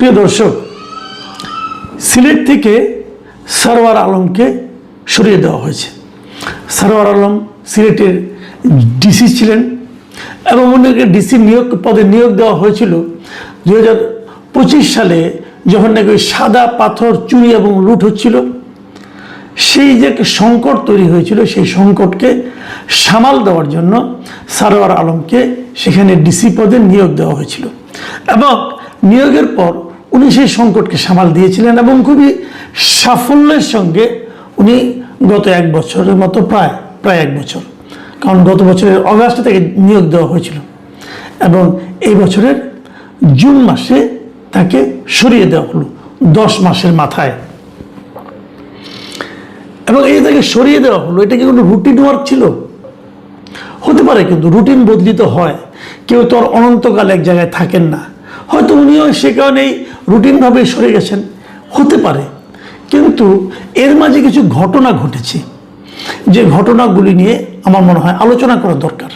প্রিয় দর্শক, সিলেট থেকে সরওয়ার আলমকে সরিয়ে দেওয়া হয়েছে। সরওয়ার আলম সিলেটের ডিসি ছিলেন এবং ওনাকে ডিসি পদে নিয়োগ দেওয়া হয়েছিল 2025 সালে, যখন নাকি ওই সাদা পাথর চুরি এবং লুট হচ্ছিল। সেই যে সংকট তৈরি হয়েছিল, সেই সংকটকে সামাল দেওয়ার জন্য সরওয়ার আলমকে সেখানে ডিসি পদে নিয়োগ দেওয়া হয়েছিল এবং নিয়োগের পর উনি সেই সংকটকে সামাল দিয়েছিলেন এবং খুবই সাফল্যের সঙ্গে উনি গত 1 বছরের মতো প্রায় 1 বছর, কারণ গত বছরের অগাস্টে থেকে নিয়োগ দেওয়া হয়েছিল এবং এই বছরের জুন মাসে তাকে সরিয়ে দেওয়া হলো 10 মাসের মাথায়। এবং এই তাকে সরিয়ে দেওয়া হলো, এটা কি কোনো রুটিন ওয়ার্ক ছিল? হতে পারে, কিন্তু রুটিন বদলিত হয়। কেউ তো আর অনন্তকাল এক জায়গায় থাকেন না। হয়তো উনিও সে কারণেই রুটিনভাবে সরে গেছেন, হতে পারে। কিন্তু এর মাঝে কিছু ঘটনা ঘটেছে, যে ঘটনাগুলি নিয়ে আমার মনে হয় আলোচনা করা দরকার।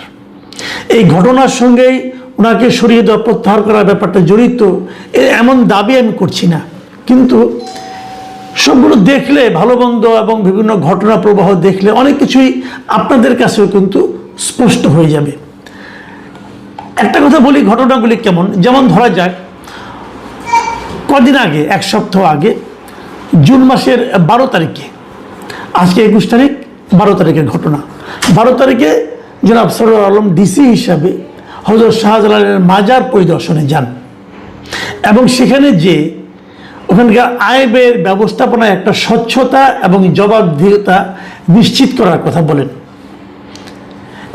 এই ঘটনার সঙ্গেই ওনাকে সরিয়ে দেওয়া, প্রত্যাহার করার ব্যাপারটা জড়িত এমন দাবি আমি করছি না, কিন্তু সবগুলো দেখলে, ভালো মন্দ এবং বিভিন্ন ঘটনা প্রবাহ দেখলে অনেক কিছুই আপনাদের কাছেও কিন্তু স্পষ্ট হয়ে যাবে। একটা কথা বলি, ঘটনাগুলি কেমন। যেমন ধরা যাক, কদিন আগে, 1 সপ্তাহ আগে, জুন মাসের 12 তারিখে, আজকে 21 তারিখ, 12 তারিখের ঘটনা। 12 তারিখে জনাব সরওয়ার আলম ডিসি হিসাবে হযরত শাহজালালের মাজার পরিদর্শনে যান এবং সেখানে যে ওখানকার আয় ব্যয়ের ব্যবস্থাপনায় একটা স্বচ্ছতা এবং জবাবদিহিতা নিশ্চিত করার কথা বলেন।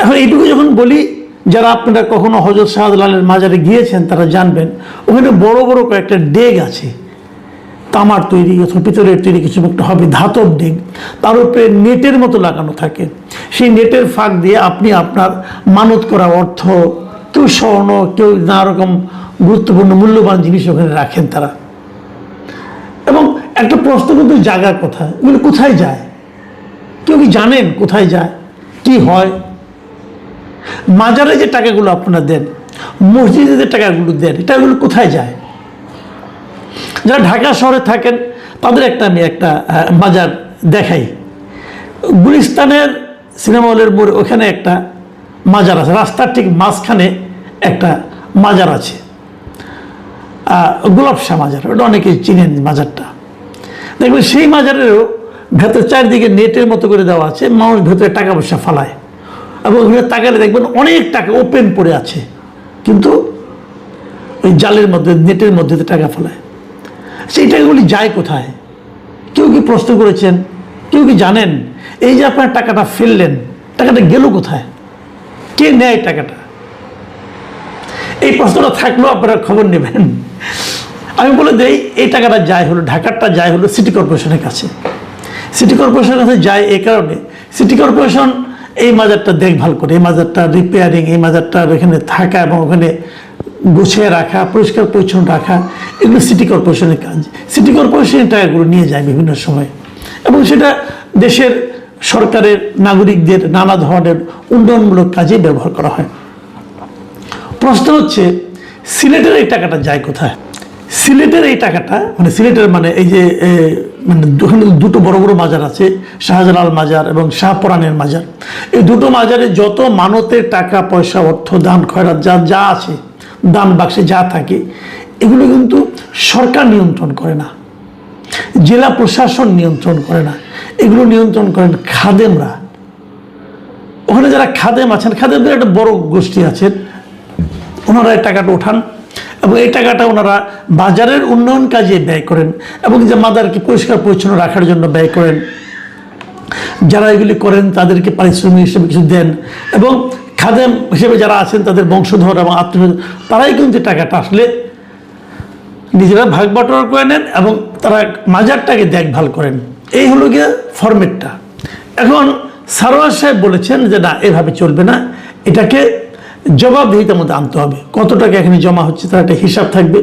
এখন এইটুকু যখন বলি, যারা আপনারা কখনো হযরত শাহজালালের মাজারে গিয়েছেন তারা জানবেন, ওখানে বড় বড় কয়েকটা ডেগ আছে, তামার তৈরি অথবা পিতলের তৈরি কিছু একটা হবে, ধাতব ডেগ। তার উপরে নেটের মতো লাগানো থাকে। সেই নেটের ফাঁক দিয়ে আপনি আপনার মানত করা অর্থ, কেউ স্বর্ণ, কেউ নানা রকম গুরুত্বপূর্ণ মূল্যবান জিনিস ওখানে রাখেন তারা। এবং একটা প্রশ্ন কিন্তু জাগার কথা, এগুলো কোথায় যায়? কেউ কি জানেন কোথায় যায়, কি হয়? মাজারে যে টাকাগুলো আপনারা দেন, মসজিদে যে টাকাগুলো দেন, এটাগুলো কোথায় যায়? যারা ঢাকা শহরে থাকেন তাদের আমি একটা মাজার দেখাই। গুলিস্তানের সিনেমা হলের মোড়ে ওখানে একটা মাজার আছে, রাস্তার ঠিক মাঝখানে একটা মাজার আছে, গোলাপ শাহ মাজার। ওটা অনেকেই চিনেন মাজারটা। দেখবেন সেই মাজারেরও ভেতরে চারিদিকে নেটের মতো করে দেওয়া আছে, মানুষ ভেতরে টাকা পয়সা ফালায় এবং ওখানে তাকালে দেখবেন অনেক টাকা ওপেন পড়ে আছে, কিন্তু ওই জালের মধ্যে, নেটের মধ্যে টাকা ফেলায়। সেই টাকাগুলি যায় কোথায়? কেউ কি প্রশ্ন করেছেন? কেউ কি জানেন এই যে আপনার টাকাটা ফেললেন, টাকাটা গেল কোথায়? কে নেয় টাকাটা? এই প্রশ্নটা থাকলেও আপনারা খবর নেবেন। আমি বলে দেই, এই টাকাটা যায় হলো, ঢাকারটা যায় হলো সিটি কর্পোরেশনের কাছে। সিটি কর্পোরেশনের কাছে যায় এই কারণে, সিটি কর্পোরেশন এই মাজারটা দেখভাল করে, এই মাজারটা রিপেয়ারিং, এই মাজারটার এখানে থাকা এবং ওখানে গুছিয়ে রাখা, পরিষ্কার পরিচ্ছন্ন রাখা, এগুলো সিটি কর্পোরেশনের কাজ। সিটি কর্পোরেশনের টাকাগুলো নিয়ে যায় বিভিন্ন সময় এবং সেটা দেশের সরকারের নাগরিকদের নানা ধরনের উন্নয়নমূলক কাজে ব্যবহার করা হয়। প্রশ্ন হচ্ছে, সিলেটের এই টাকাটা যায় কোথায়? সিলেটের এই টাকাটা, মানে সিলেটের মানে এই যে মানে ওখানে 2টো বড় বড় মাজার আছে, শাহজালাল মাজার এবং শাহপরানের মাজার। এই 2টো মাজারে যত মানতের টাকা পয়সা, অর্থ, দান খয়রাত যা আছে, দান বাক্সে যা থাকে, এগুলো কিন্তু সরকার নিয়ন্ত্রণ করে না, জেলা প্রশাসন নিয়ন্ত্রণ করে না, এগুলো নিয়ন্ত্রণ করেন খাদেমরা। ওখানে যারা খাদেম আছেন, খাদেমদের একটা বড় গোষ্ঠী আছেন, ওনারা এই টাকাটা ওঠান এবং এই টাকাটা ওনারা বাজারের উন্নয়ন কাজে ব্যয় করেন এবং যে মাজারকে পরিষ্কার পরিচ্ছন্ন রাখার জন্য ব্যয় করেন। যারা এগুলি করেন তাদেরকে পারিশ্রমিক হিসেবে কিছু দেন এবং খাদেম হিসেবে যারা আছেন তাদের বংশধর এবং আত্মীয়, তারাই কিন্তু টাকাটা আসলে নিজেরা ভাগ বাটোয়ারা করে নেন এবং তারা মাজারটাকে দেখভাল করেন। এই হলো গিয়ে ফরম্যাটটা। এখন সরওয়ার সাহেব বলেছেন যে না, এভাবে চলবে না, এটাকে জবাবদিহিতার মধ্যে আনতে হবে। কত টাকা এখানে জমা হচ্ছে তার একটা হিসাব থাকবে,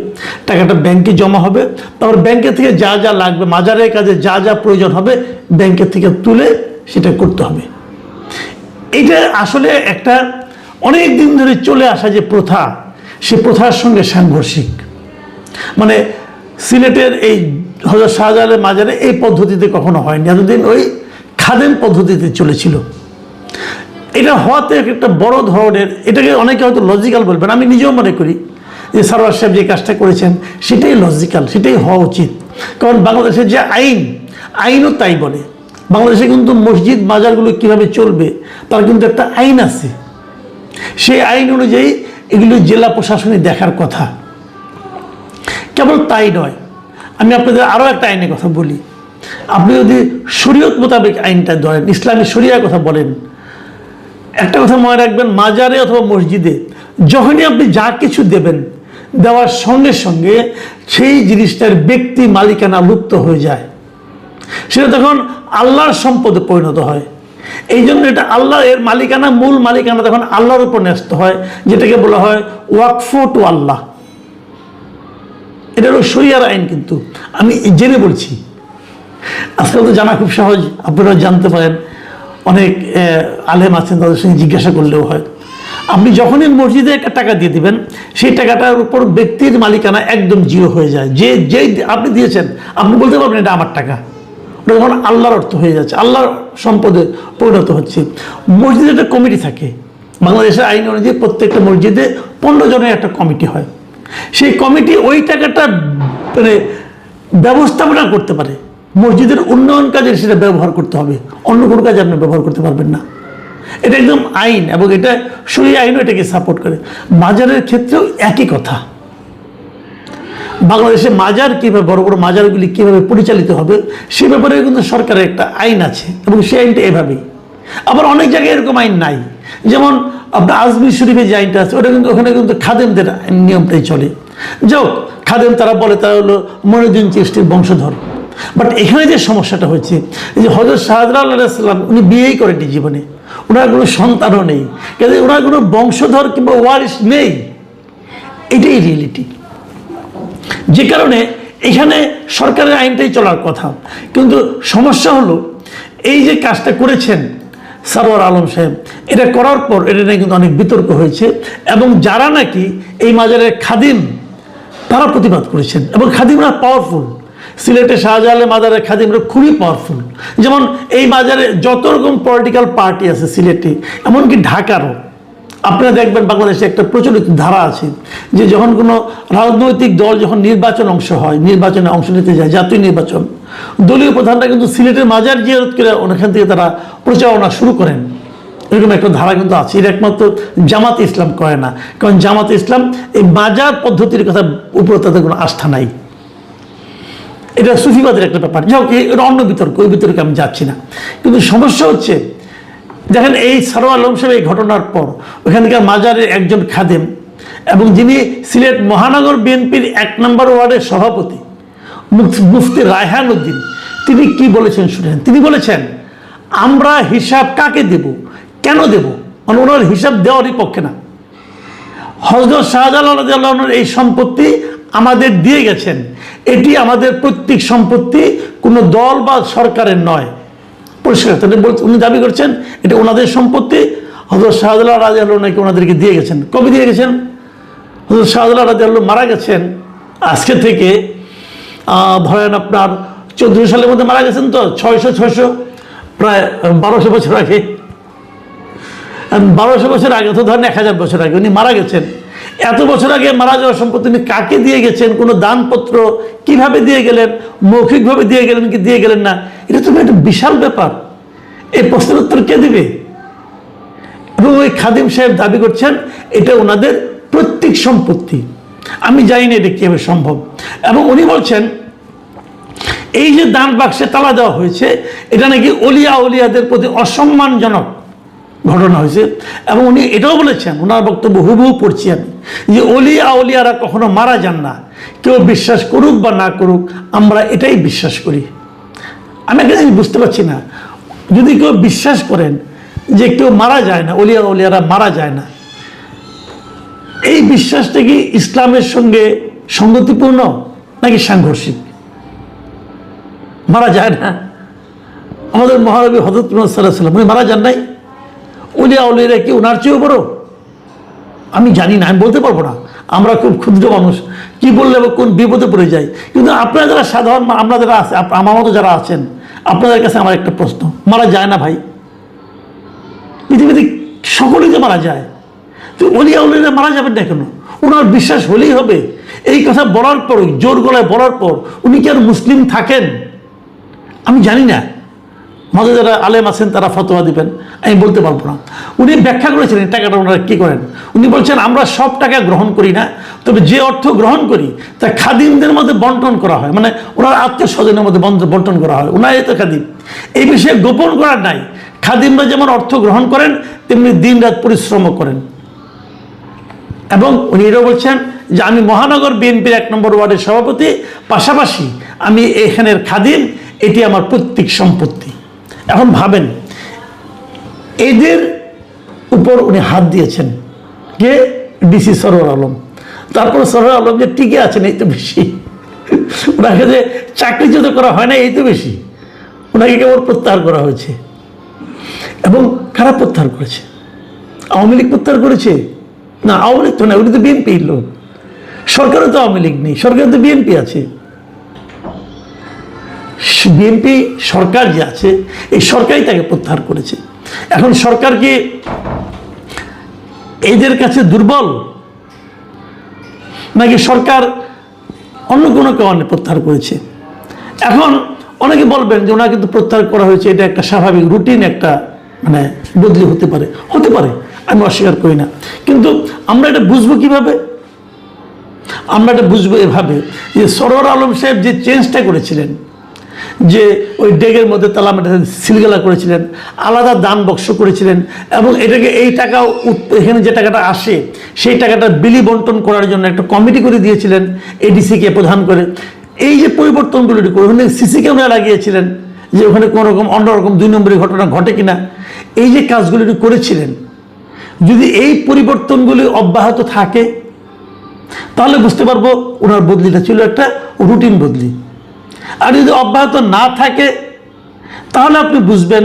টাকাটা ব্যাংকে জমা হবে, তারপর ব্যাংকের থেকে যা যা লাগবে, মাজারের কাজে যা যা প্রয়োজন হবে, ব্যাংকের থেকে তুলে সেটা করতে হবে। এইটা আসলে একটা অনেক দিন ধরে চলে আসা যে প্রথা, সে প্রথার সঙ্গে সাংঘর্ষিক। মানে সিলেটের এই হযরত শাহজালালের মাজারে এই পদ্ধতিতে কখনো হয়নি, এতদিন ওই খাদেম পদ্ধতিতে চলেছিল। এটা হওয়াতে একটা বড় ধরনের, এটাকে অনেকে হয়তো লজিক্যাল বলবেন, আমি নিজেও মনে করি যে সরওয়ার সাহেব যে কাজটা করেছেন সেটাই লজিক্যাল, সেটাই হওয়া উচিত। কারণ বাংলাদেশের যে আইনও তাই বলে। বাংলাদেশে কিন্তু মসজিদ মাজারগুলো কীভাবে চলবে তার কিন্তু একটা আইন আছে, সেই আইন অনুযায়ী এগুলো জেলা প্রশাসনে দেখার কথা। কেবল তাই নয়, আমি আপনাদের আরও একটা আইনের কথা বলি। আপনি যদি শরীয়ত মোতাবেক আইনটা ধরেন, ইসলামী শরিয়ার কথা বলেন, একটা কথা মনে রাখবেন, মাজারে অথবা মসজিদে যখনই আপনি যা কিছু দেবেন, দেওয়ার সঙ্গে সঙ্গে সেই জিনিসটার ব্যক্তি মালিকানা লুপ্ত হয়ে যায়, সেটা তখন আল্লাহর সম্পদে পরিণত হয়। এই জন্য এটা আল্লাহ এর মালিকানা, মূল মালিকানা তখন আল্লাহর উপর ন্যস্ত হয়, যেটাকে বলা হয় ওয়াকফ টু আল্লাহ। এটা হলো শরিয়ার আইন, কিন্তু আমি জেনে বলছি। আজকাল তো জানা খুব সহজ, আপনারা জানতে পারেন, অনেক আলেম আছেন, তাদের সঙ্গে জিজ্ঞাসা করলেও হয়। আপনি যখনই মসজিদে একটা টাকা দিয়ে দিবেন, সেই টাকাটার উপর ব্যক্তির মালিকানা একদম জিরো হয়ে যায়। যে আপনি দিয়েছেন, আপনি বলতে পারবেন এটা আমার টাকা, ওটা তখন আল্লাহর অর্থ হয়ে যাচ্ছে, আল্লাহর সম্পদে পরিণত হচ্ছে। মসজিদে একটা কমিটি থাকে, বাংলাদেশের আইন অনুযায়ী প্রত্যেকটা মসজিদে 15 জনের একটা কমিটি হয়। সেই কমিটি ওই টাকাটা মানে ব্যবস্থাপনা করতে পারে, মসজিদের উন্নয়ন কাজে সেটা ব্যবহার করতে হবে, অন্য কোনো কাজে আপনি ব্যবহার করতে পারবেন না। এটা একদম আইন, এবং এটা শরীয়ত আইনও এটাকে সাপোর্ট করে। মাজারের ক্ষেত্রেও একই কথা। বাংলাদেশে মাজার কীভাবে, বড় বড় মাজারগুলি কীভাবে পরিচালিত হবে সে ব্যাপারে কিন্তু সরকারের একটা আইন আছে, এবং সেই আইনটা এভাবেই। আবার অনেক জায়গায় এরকম আইন নাই, যেমন আপনার আজমির শরীফের যে আইনটা আছে, ওটা কিন্তু ওখানে কিন্তু খাদেমদের নিয়মটাই চলে। যাও, খাদেম তারা বলে তারা হলো মঈনুদ্দিন চিশতির বংশধর। বাট এখানে যে সমস্যাটা হচ্ছে, যে হযরত শাহজালাল আলাইহিস সালাম উনি বিয়েই করেননি জীবনে, ওনার কোনো সন্তানও নেই, কাজে ওনার কোনো বংশধর কিংবা ওয়ারিশ নেই, এটাই রিয়েলিটি। যে কারণে এখানে সরকারের আইনটাই চলার কথা। কিন্তু সমস্যা হলো, এই যে কাজটা করেছেন সরওয়ার আলম সাহেব, এটা করার পর এটা নিয়ে কিন্তু অনেক বিতর্ক হয়েছে, এবং যারা নাকি এই মাজারের খাদিম তারা প্রতিবাদ করেছেন, এবং খাদিমরা পাওয়ারফুল। সিলেটে শাহজালালের মাজারের খাদিমরা খুবই পাওয়ারফুল। যেমন এই মাজারে যত রকম পলিটিক্যাল পার্টি আছে সিলেটে, এমনকি ঢাকারও, আপনারা দেখবেন বাংলাদেশে একটা প্রচলিত ধারা আছে যে যখন কোনো রাজনৈতিক দল যখন নির্বাচনে অংশ নিতে যায়, জাতীয় নির্বাচন, দলীয় প্রধানরা কিন্তু সিলেটের মাজার জিয়ারত করে ওখান থেকে তারা প্রচারণা শুরু করেন। এরকম একটা ধারা কিন্তু আছে। এটা একমাত্র জামাত ইসলাম করে না, কারণ জামাত ইসলাম এই মাজার পদ্ধতির কথা উপর তাদের কোনো আস্থা নাই। এটা সুফিবাদের একটা ব্যাপার, যাই হোক, এটা অন্য বিতর্ক, ওই বিতর্কে আমি যাচ্ছি না। কিন্তু সমস্যা হচ্ছে, দেখেন এই সরওয়ার আলম সাহেব এই ঘটনার পর ওখানকার মাজারের একজন খাদেম, এবং যিনি সিলেট মহানগর বিএনপির 1 নম্বর ওয়ার্ডের সভাপতি মুফতি রায়হান উদ্দিন, তিনি কি বলেছেন শুনেন। তিনি বলেছেন, আমরা হিসাব কাকে দেব, কেন দেব, মানে ওনার হিসাব দেওয়ারই পক্ষে না। হযরত শাহজালাল রাদিয়াল্লাহু আনহুর এই সম্পত্তি আমাদের দিয়ে গেছেন, এটি আমাদের পৈতৃক সম্পত্তি, কোনো দল বা সরকারের নয়। পরিষ্কার উনি দাবি করছেন এটা ওনাদের সম্পত্তি। হযরত শাহজালাল রাদিয়াল্লাহু আনহু নাকি ওনাদেরকে দিয়ে গেছেন। কবে দিয়ে গেছেন? হযরত শাহজালাল রাদিয়াল্লাহু মারা গেছেন আজকে থেকে ধরেন আপনার 1400 সালের মধ্যে মারা গেছেন, তো 600 প্রায় 1200 বছর আগে। 1200 বছর আগে তো ধরেন 1000 বছর আগে উনি মারা গেছেন। এত বছর আগে মারা যাওয়ার সম্পত্তি উনি কাকে দিয়ে গেছেন, কোনো দানপত্র কিভাবে দিয়ে গেলেন, মৌখিকভাবে দিয়ে গেলেন কি দিয়ে গেলেন না, এটা তো একটা বিশাল ব্যাপার। এই প্রশ্নের উত্তর কে দিবে? এবং ওই খাদিম সাহেব দাবি করছেন এটা ওনাদের পৈতৃক সম্পত্তি। আমি জানি না এটা কীভাবে সম্ভব। এবং উনি বলছেন এই যে দান বাক্সে তালা দেওয়া হয়েছে, এটা নাকি উলিয়াদের প্রতি অসম্মানজনক ঘটনা হয়েছে। এবং উনি এটাও বলেছেন, ওনার বক্তব্য হুবহু পড়ছি আমি, যে উলিয়ারা কখনো মারা যান না, কেউ বিশ্বাস করুক বা না করুক, আমরা এটাই বিশ্বাস করি। আমি একটা জিনিস বুঝতে পারছি না, যদি কেউ বিশ্বাস করেন যে কেউ মারা যায় না, উলিয়ারা মারা যায় না, এই বিশ্বাসটা কি ইসলামের সঙ্গে সঙ্গতিপূর্ণ নাকি সাংঘর্ষিক? মারা যায় না, আমাদের মহানবী হযরত মুহাম্মদ সাল্লাল্লাহু আলাইহি ওয়াসাল্লাম উনি মারা যান নাই, উলিয়ারা কি ওনার চেয়েও বড়? আমি জানি না, আমি বলতে পারবো না। আমরা খুব ক্ষুদ্র মানুষ, কি বললে কোন বিপদে পড়ে যাই। কিন্তু আপনারা যারা সাধারণ, আমরা যারা আছে, আমার মতো যারা আছেন, আপনাদের কাছে আমার একটা প্রশ্ন, মারা যায় না ভাই? পৃথিবীতে সকলেই তো মারা যায়, তো অলিয়া উলিরা মারা যাবেন না কেন? ওনার বিশ্বাস হলেই হবে। এই কথা বলার পর, জোর গলায় বলার পর উনি কি আর মুসলিম থাকেন? আমি জানি না, মাঝে যারা আলেম আছেন তারা ফতোয়া দিবেন, আমি বলতে পারবো না। উনি ব্যাখ্যা করেছেন এই টাকাটা ওনারা কী করেন। উনি বলছেন আমরা সব টাকা গ্রহণ করি না, তবে যে অর্থ গ্রহণ করি তা খাদিমদের মধ্যে বন্টন করা হয়, মানে ওনার আত্মীয় স্বজনের মধ্যে বন্টন করা হয়। ওনারাই তো খাদিম, এই বিষয়ে গোপন করার নাই। খাদিমরা যেমন অর্থ গ্রহণ করেন তেমনি দিন রাত পরিশ্রম করেন। এবং উনি এটাও বলছেন যে আমি মহানগর বিএনপির 1 নম্বর ওয়ার্ডের সভাপতি, পাশাপাশি আমি এখানের খাদিম, এটি আমার পৈতৃক সম্পত্তি। এখন ভাবেন, এদের উপর উনি হাত দিয়েছেন কে? ডিসি সরোয়ার আলম। তারপর সরোয়ার আলম যে টিকে আছেন এই তো বেশি, ওনাকে যে চাকরিচ্যুত করা হয় না এই তো বেশি, ওনাকে কেবল প্রত্যাহার করা হয়েছে। এবং কারা প্রত্যাহার করেছে? আওয়ামী লীগ প্রত্যাহার করেছে না? আওয়ামী লীগ তো না, উনি তো বিএনপির লোক। সরকারও তো আওয়ামী লীগ নেই, সরকারে তো বিএনপি আছে। বিএনপি সরকার যে আছে, এই সরকারই তাকে প্রত্যাহার করেছে। এখন সরকার কি এদের কাছে দুর্বল, নাকি সরকার অন্য কোনো কারণে প্রত্যাহার করেছে? এখন অনেকে বলবেন যে ওনাকে কিন্তু প্রত্যাহার করা হয়েছে, এটা একটা স্বাভাবিক রুটিন, একটা মানে বদলি হতে পারে, আমি অস্বীকার করি না। কিন্তু আমরা এটা বুঝবো কিভাবে? আমরা এটা বুঝবো এভাবে যে সরোয়ার আলম সাহেব যে চেঞ্জটা করেছিলেন, যে ওই ডেগের মধ্যে তালা মেটে সিলগালা করেছিলেন, আলাদা দান বক্স করেছিলেন, এবং এটাকে এই টাকা এখানে যে টাকাটা আসে সেই টাকাটা বিলি বন্টন করার জন্য একটা কমিটি করে দিয়েছিলেন এডিসিকে প্রধান করে। এই যে পরিবর্তনগুলো করে ওখানে সিসি ক্যামেরা লাগিয়েছিলেন, যে ওখানে কোনো রকম অন্যরকম 2 নম্বরী ঘটনা ঘটে কিনা, এই যে কাজগুলো করেছিলেন, যদি এই পরিবর্তনগুলি অব্যাহত থাকে তাহলে বুঝতে পারবো ওনার বদলিটা ছিল একটা রুটিন বদলি। আর যদি অব্যাহত না থাকে তাহলে আপনি বুঝবেন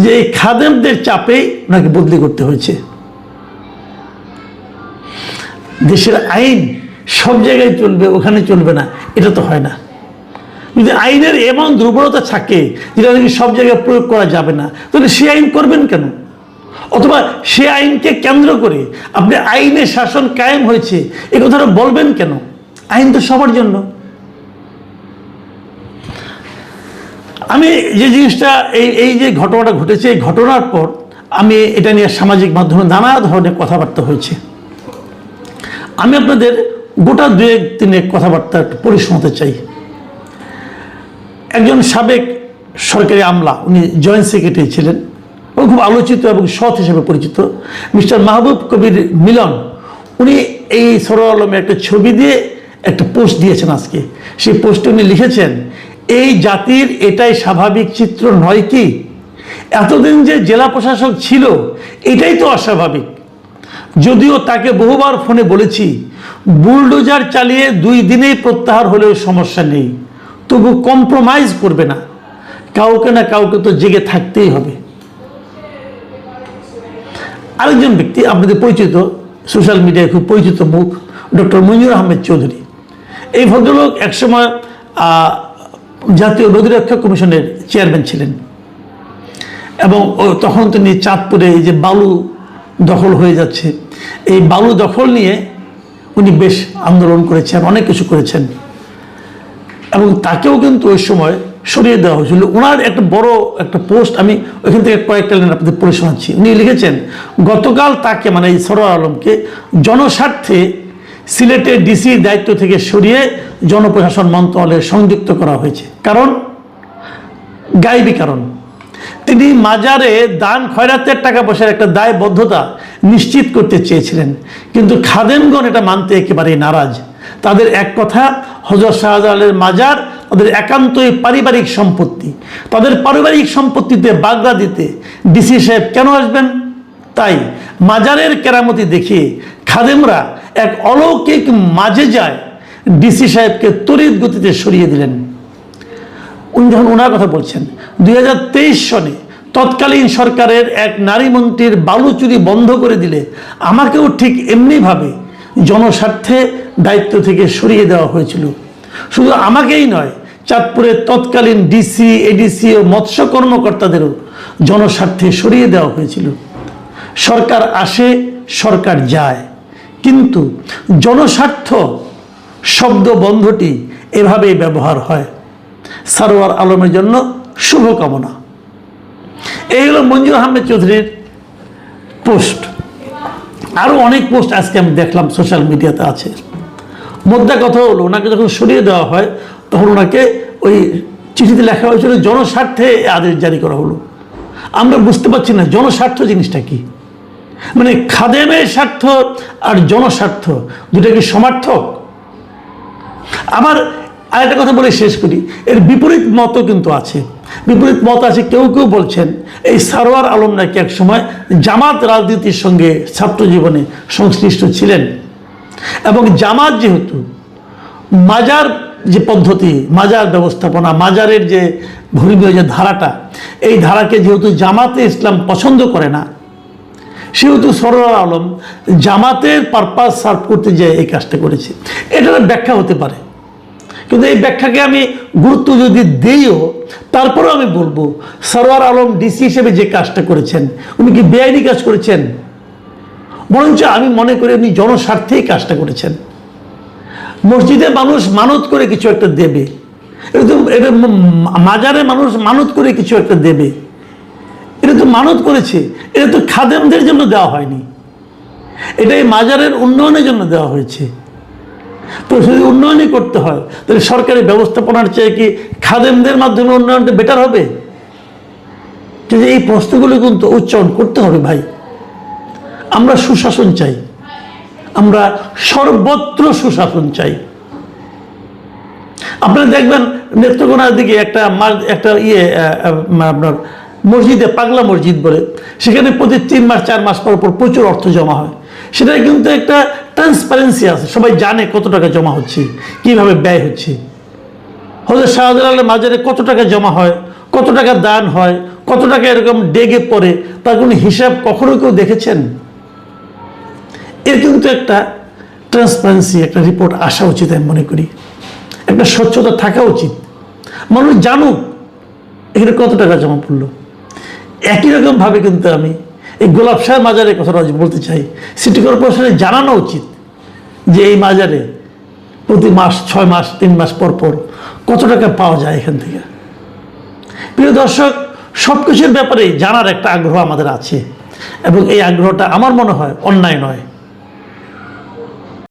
যে এই খাদেমদের চাপেই ওনাকে বদলি করতে হয়েছে। দেশের আইন সব জায়গায় চলবে, ওখানে চলবে না, এটা তো হয় না। যদি আইনের এমন দুর্বলতা থাকে যেটা নাকি সব জায়গায় প্রয়োগ করা যাবে না, তাহলে সে আইন করবেন কেন? অথবা সে আইনকে কেন্দ্র করে আপনি আইনের শাসন কায়েম হয়েছে এ কথাটা বলবেন কেন? আইন তো সবার জন্য। আমি যে জিনিসটা এই যে ঘটনাটা ঘটেছে, এই ঘটনার পর আমি এটা নিয়ে সামাজিক মাধ্যমে নানা ধরনের কথাবার্তা হয়েছে। আমি আপনাদের গোটা 2-3 কথাবার্তা একটু পড়ে শোনাতে চাই। একজন সাবেক সরকারি আমলা, উনি জয়েন্ট সেক্রেটারি ছিলেন, ও খুব আলোচিত এবং সৎ হিসেবে পরিচিত, মিস্টার মাহবুব কবির মিলন, উনি এই সরোয়ার আলমের একটা ছবি দিয়ে একটা পোস্ট দিয়েছেন আজকে। সেই পোস্টে উনি লিখেছেন, এই জাতির এটাই স্বাভাবিক চিত্র নয় কি? এতদিন যে জেলা প্রশাসক ছিল এটাই তো অস্বাভাবিক। যদিও তাকে বহুবার ফোনে বলেছি বুলডোজার চালিয়ে 2 দিনেই প্রত্যাহার হলেও সমস্যা নেই, তবু কম্প্রোমাইজ করবে না, কাউকে না কাউকে তো জেগে থাকতেই হবে। আরেকজন ব্যক্তি আপনাদের পরিচিত, সোশ্যাল মিডিয়ায় খুব পরিচিত মুখ, ডক্টর মঞ্জুর আহমেদ চৌধুরী। এই ভদ্রলোক একসময় জাতীয় নদী রক্ষা কমিশনের চেয়ারম্যান ছিলেন, এবং তখন তিনি চাঁদপুরে এই যে বালু দখল হয়ে যাচ্ছে, এই বালু দখল নিয়ে উনি বেশ আন্দোলন করেছেন, অনেক কিছু করেছেন, এবং তাকেও কিন্তু ওই সময় সরিয়ে দেওয়া হয়েছিল। ওনার একটা বড় একটা পোস্ট, আমি ওইখান থেকে কয়েকটা লাইন আপনাদের পড়ে শোনাচ্ছি। উনি লিখেছেন, গতকাল তাকে মানে এই সরোয়ার আলমকে জনস্বার্থে সিলেটের ডিসির দায়িত্ব থেকে সরিয়ে জনপ্রশাসন মন্ত্রণালয়ে সংযুক্ত করা হয়েছে। কারণ গায়েবী কারণ, তিনি মাজারে দান খয়রাতের টাকা পয়সার একটা দায়বদ্ধতা নিশ্চিত করতে চেয়েছিলেন, কিন্তু খাদেমগণ এটা মানতে একেবারেই নারাজ। তাদের এক কথা, হযরত শাহজালালের মাজার তাদের একান্তই পারিবারিক সম্পত্তি, তাদের পারিবারিক সম্পত্তিতে বাগড়া দিতে ডিসি সাহেব কেন আসবেন? তাই মাজারের কেরামতি দেখিয়ে খাদেমরা এক অলৌকিক মাঝে যায় ডিসি সাহেবকে তড়িৎ গতিতে সরিয়ে দিলেন। উনি যখন ওনার কথা বলছেন, 2023 সনে তৎকালীন সরকারের এক নারী মন্ত্রীর বালু চুরি বন্ধ করে দিলে আমাকেও ঠিক এমনিভাবে জনস্বার্থে দায়িত্ব থেকে সরিয়ে দেওয়া হয়েছিল। শুধু আমাকেই নয়, চাঁদপুরের তৎকালীন ডিসি, এডিসি ও মৎস্য কর্মকর্তাদেরও জনস্বার্থে সরিয়ে দেওয়া হয়েছিল। সরকার আসে, সরকার যায়, কিন্তু জনস্বার্থ শব্দ বন্ধটি এভাবেই ব্যবহার হয়। সারোয়ার আলমের জন্য শুভকামনা। এই হলো মঞ্জুর আহমেদ চৌধুরীর পোস্ট। আরও অনেক পোস্ট আজকে আমি দেখলাম সোশ্যাল মিডিয়াতে আছে। মোদ্দা কথা হলো, ওনাকে যখন সরিয়ে দেওয়া হয় তখন ওনাকে ওই চিঠিতে লেখা হয়েছিল জনস্বার্থে আদেশ জারি করা হলো। আমরা বুঝতে পারছি না জনস্বার্থ জিনিসটা কি। মানে খাদেমের স্বার্থ আর জনস্বার্থ দুটো কি সমার্থক? আমার আরেকটা কথা বলে শেষ করি, এর বিপরীত মতও কিন্তু আছে। বিপরীত মত আছে, কেউ কেউ বলছেন এই সারোয়ার আলম নাকি এক সময় জামাত রাজনীতির সঙ্গে ছাত্র জীবনে সংশ্লিষ্ট ছিলেন, এবং জামাত যেহেতু মাজার যে পদ্ধতি, মাজার ব্যবস্থাপনা, মাজারের যে ধর্মীয় যে ধারাটা, এই ধারাকে যেহেতু জামাতে ইসলাম পছন্দ করে না, সেহেতু সারোয়ার আলম জামাতের পারপাস সার্ভ করতে যেয়ে এই কাজটা করেছে। এটার ব্যাখ্যা হতে পারে, কিন্তু এই ব্যাখ্যাকে আমি গুরুত্ব যদি দিইও, তারপরেও আমি বলবো সারোয়ার আলম ডিসি হিসেবে যে কাজটা করেছেন, উনি কি বেআইনি কাজ করেছেন? বরঞ্চ আমি মনে করি উনি জনস্বার্থেই কাজটা করেছেন। মসজিদে মানুষ মানত করে কিছু একটা দেবে, এটা মাজারে মানুষ মানত করে কিছু একটা দেবে, এটা তো মানত করেছে, এটা তো খাদেমদের জন্য দেওয়া হয়নি, এটা এই মাজারের উন্নয়নের জন্য দেওয়া হয়েছে। তো যদি উন্নয়নই করতে হয়, তাহলে সরকারি ব্যবস্থাপনার চেয়ে কি খাদেমদের মাধ্যমে উন্নয়নটা বেটার হবে? যে এই প্রশ্নগুলো কিন্তু উচ্চারণ করতে হবে ভাই। আমরা সুশাসন চাই, আমরা সর্বত্র সুশাসন চাই। আপনারা দেখবেন নেত্রকোনার দিকে একটা আপনার মসজিদে, পাগলা মসজিদ বলে, সেখানে প্রতি 3 মাস 4 মাস পর পর প্রচুর অর্থ জমা হয়। সেটা কিন্তু একটা ট্রান্সপারেন্সি আছে, সবাই জানে কত টাকা জমা হচ্ছে, কিভাবে ব্যয় হচ্ছে। হযরত শাহজালালের মাজারে কত টাকা জমা হয়, কত টাকা দান হয়, কত টাকা এরকম ডেগে পড়ে, তার কোনো হিসাব কখনো কেউ দেখেছেন? এর কিন্তু একটা ট্রান্সপারেন্সি, একটা রিপোর্ট আসা উচিত আমি মনে করি। একটা স্বচ্ছতা থাকা উচিত, মানুষ জানুক এখানে কত টাকা জমা পড়লো। একই রকমভাবে কিন্তু আমি এই গোলাপ শাহ মাজারের কথাটা বলতে চাই, সিটি কর্পোরেশনে জানানো উচিত যে এই মাজারে প্রতি মাস 6 মাস 3 মাস পর পর কত টাকা পাওয়া যায় এখান থেকে। প্রিয় দর্শক, সব কিছুর ব্যাপারে জানার একটা আগ্রহ আমাদের আছে, এবং এই আগ্রহটা আমার মনে হয় অন্যায় নয়।